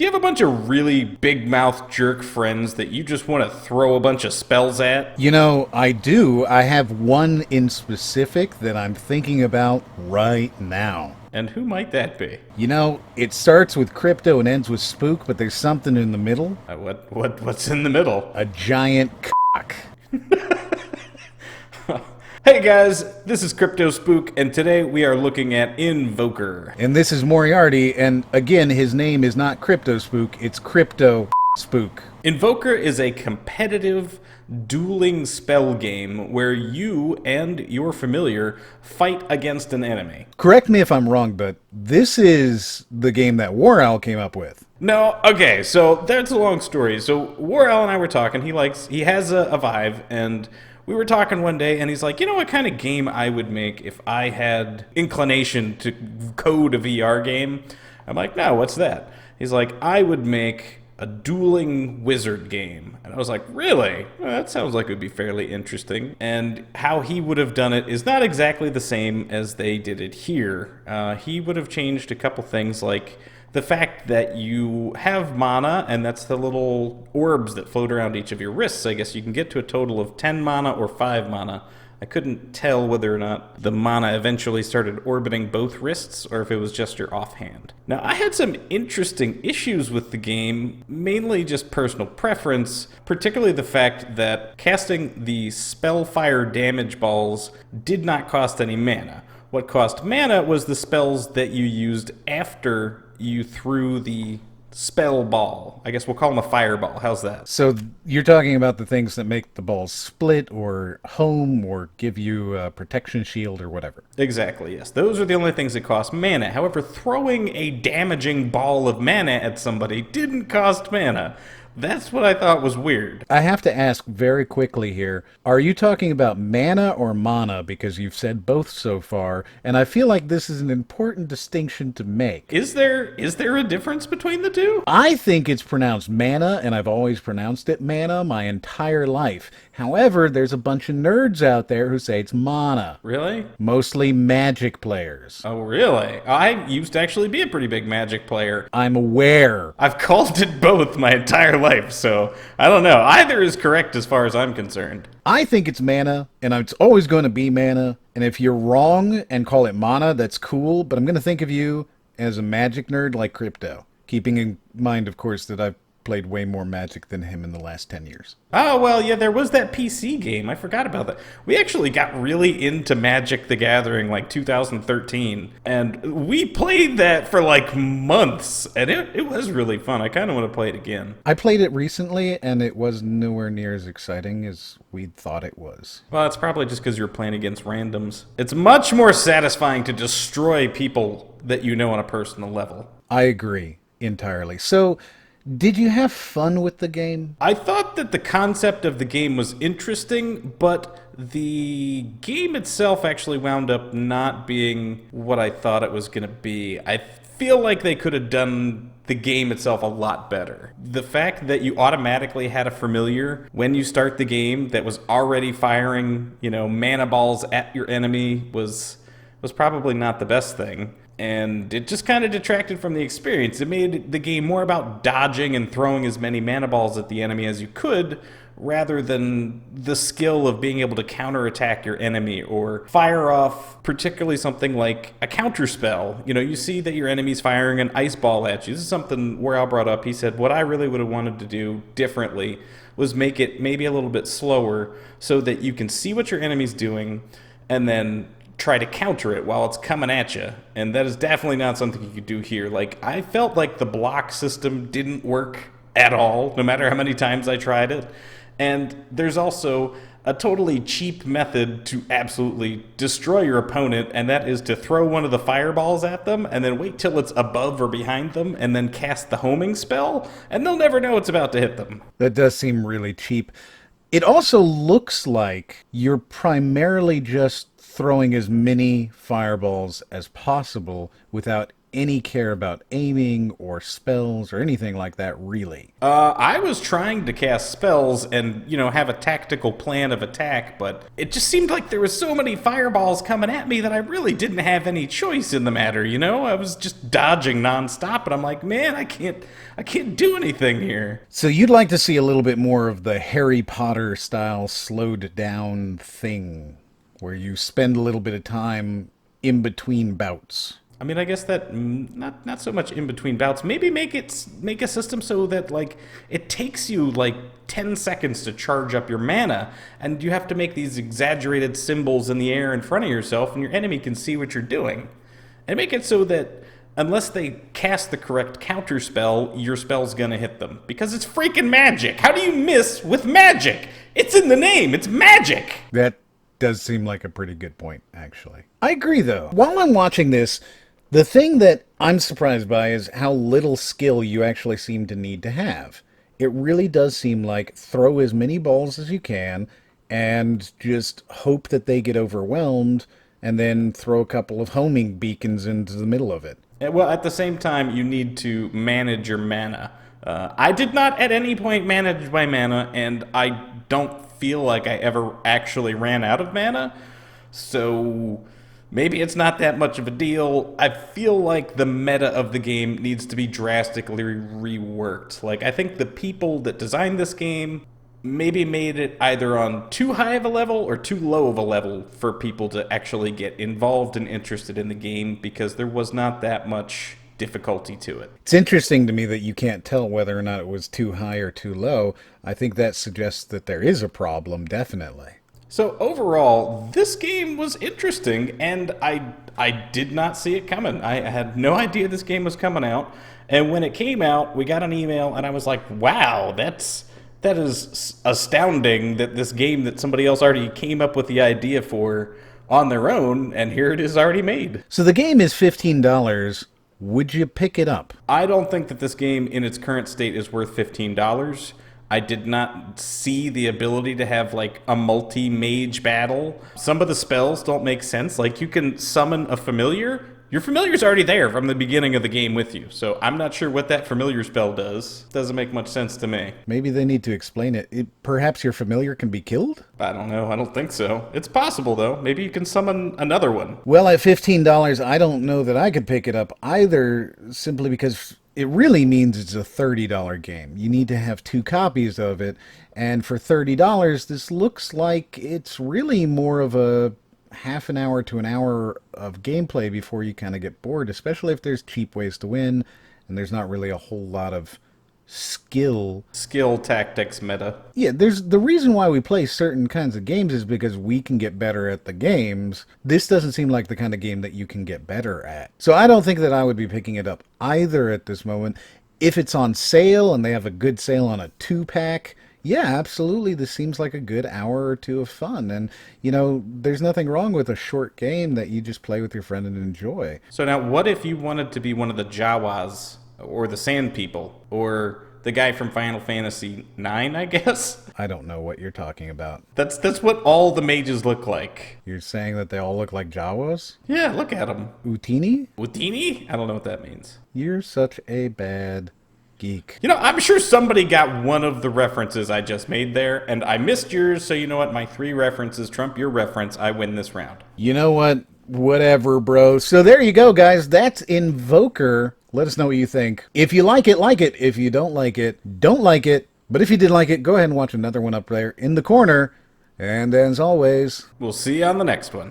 Do you have a bunch of really big mouth jerk friends that you just want to throw a bunch of spells at? You know, I do. I have one in specific that I'm thinking about right now. And who might that be? You know, it starts with crypto and ends with spook, but there's something in the middle. What's in the middle? A giant cock. Hey guys, this is Crypto Spook, and today we are looking at inVokeR. And this is Moriarty, and again, his name is not Crypto Spook, it's Crypto Spook. inVokeR is a competitive dueling spell game where you and your familiar fight against an enemy. Correct me if I'm wrong, but this is the game that War Owl came up with. No, okay, so that's a long story. So Warrell and I were talking, he has a Vive, and we were talking one day, and he's like, you know what kind of game I would make if I had inclination to code a VR game? I'm like, no, what's that? He's like, I would make a dueling wizard game. And I was like, really? Well, that sounds like it would be fairly interesting. And how he would have done it is not exactly the same as they did it here. He would have changed a couple things, like the fact that you have mana, and that's the little orbs that float around each of your wrists. I guess you can get to a total of 10 mana or 5 mana. I couldn't tell whether or not the mana eventually started orbiting both wrists or if it was just your offhand. Now, I had some interesting issues with the game, mainly just personal preference, particularly the fact that casting the Spellfire damage balls did not cost any mana. What cost mana was the spells that you used after you threw the spell ball. I guess we'll call them a fireball. How's that? So you're talking about the things that make the balls split or home or give you a protection shield or whatever. Exactly, yes. Those are the only things that cost mana. However, throwing a damaging ball of mana at somebody didn't cost mana. That's what I thought was weird. I have to ask very quickly here, are you talking about mana or mana? Because you've said both so far, and I feel like this is an important distinction to make. Is there a difference between the two? I think it's pronounced mana, and I've always pronounced it mana my entire life. However, there's a bunch of nerds out there who say it's mana. Really? Mostly Magic players. Oh, really? I used to actually be a pretty big Magic player. I'm aware. I've called it both my entire life, so I don't know. Either is correct as far as I'm concerned. I think it's mana, and it's always going to be mana. And if you're wrong and call it mana, that's cool, but I'm going to think of you as a Magic nerd like Crypto. Keeping in mind, of course, that I've played way more Magic than him in the last 10 years. Oh, well, yeah, there was that PC game. I forgot about that. We actually got really into Magic the Gathering like 2013, and we played that for like months, and it was really fun. I kind of want to play it again. I played it recently, and it was nowhere near as exciting as we thought it was. Well, it's probably just because you're playing against randoms. It's much more satisfying to destroy people that you know on a personal level. I agree entirely. So, did you have fun with the game? I thought that the concept of the game was interesting, but the game itself actually wound up not being what I thought it was going to be. I feel like they could have done the game itself a lot better. The fact that you automatically had a familiar when you start the game that was already firing, mana balls at your enemy was probably not the best thing. And it just kind of detracted from the experience. It made the game more about dodging and throwing as many mana balls at the enemy as you could, rather than the skill of being able to counterattack your enemy or fire off particularly something like a counter spell. You see that your enemy's firing an ice ball at you. This is something Warrell brought up. He said, what I really would have wanted to do differently was make it maybe a little bit slower so that you can see what your enemy's doing and then try to counter it while it's coming at you. And that is definitely not something you could do here. Like, I felt like the block system didn't work at all, no matter how many times I tried it. And there's also a totally cheap method to absolutely destroy your opponent, and that is to throw one of the fireballs at them and then wait till it's above or behind them and then cast the homing spell, and they'll never know it's about to hit them. That does seem really cheap. It also looks like you're primarily just throwing as many fireballs as possible without any care about aiming or spells or anything like that, really. I was trying to cast spells and, have a tactical plan of attack, but it just seemed like there was so many fireballs coming at me that I really didn't have any choice in the matter, I was just dodging nonstop, and I'm like, man, I can't do anything here. So you'd like to see a little bit more of the Harry Potter style slowed down thing, where you spend a little bit of time in between bouts. I mean, I guess that not so much in between bouts. Maybe make a system so that it takes you 10 seconds to charge up your mana, and you have to make these exaggerated symbols in the air in front of yourself, and your enemy can see what you're doing. And make it so that unless they cast the correct counter spell, your spell's gonna hit them, because it's freaking magic. How do you miss with magic? It's in the name. It's magic. That does seem like a pretty good point, actually. I agree, though. While I'm watching this, the thing that I'm surprised by is how little skill you actually seem to need to have. It really does seem like throw as many balls as you can and just hope that they get overwhelmed, and then throw a couple of homing beacons into the middle of it. Well, at the same time, you need to manage your mana. I did not at any point manage my mana, and I don't feel like I ever actually ran out of mana. So maybe it's not that much of a deal. I feel like the meta of the game needs to be drastically reworked. I think the people that designed this game maybe made it either on too high of a level or too low of a level for people to actually get involved and interested in the game, because there was not that much difficulty to it. It's interesting to me that you can't tell whether or not it was too high or too low. I think that suggests that there is a problem, definitely. So overall, this game was interesting, and I did not see it coming. I had no idea this game was coming out, and when it came out, we got an email, and I was like, wow, that is astounding that this game that somebody else already came up with the idea for on their own, and here it is already made. So the game is $15. Would you pick it up? I don't think that this game in its current state is worth $15. I did not see the ability to have a multi-mage battle. Some of the spells don't make sense. You can summon a familiar. Your familiar's already there from the beginning of the game with you, so I'm not sure what that familiar spell does. Doesn't make much sense to me. Maybe they need to explain it. Perhaps your familiar can be killed? I don't know. I don't think so. It's possible, though. Maybe you can summon another one. Well, at $15, I don't know that I could pick it up either, simply because it really means it's a $30 game. You need to have 2 copies of it, and for $30, this looks like it's really more of a half an hour to an hour of gameplay before you kind of get bored, especially if there's cheap ways to win and there's not really a whole lot of skill tactics meta. Yeah, there's the reason why we play certain kinds of games is because we can get better at the games. This doesn't seem like the kind of game that you can get better at. So I don't think that I would be picking it up either at this moment. If it's on sale and they have a good sale on a 2-pack, yeah, absolutely, this seems like a good hour or 2 of fun. And, there's nothing wrong with a short game that you just play with your friend and enjoy. So now, what if you wanted to be one of the Jawas, or the Sand People, or the guy from Final Fantasy IX, I guess? I don't know what you're talking about. That's what all the mages look like. You're saying that they all look like Jawas? Yeah, look at them. Utini? Utini? I don't know what that means. You're such a bad geek. I'm sure somebody got one of the references I just made there, and I missed yours, so you know what? My 3 references trump your reference. I win this round. You know what? Whatever, bro. So there you go, guys. That's inVokeR. Let us know what you think. If you like it, like it. If you don't like it, don't like it. But if you did like it, go ahead and watch another one up there in the corner. And as always, we'll see you on the next one.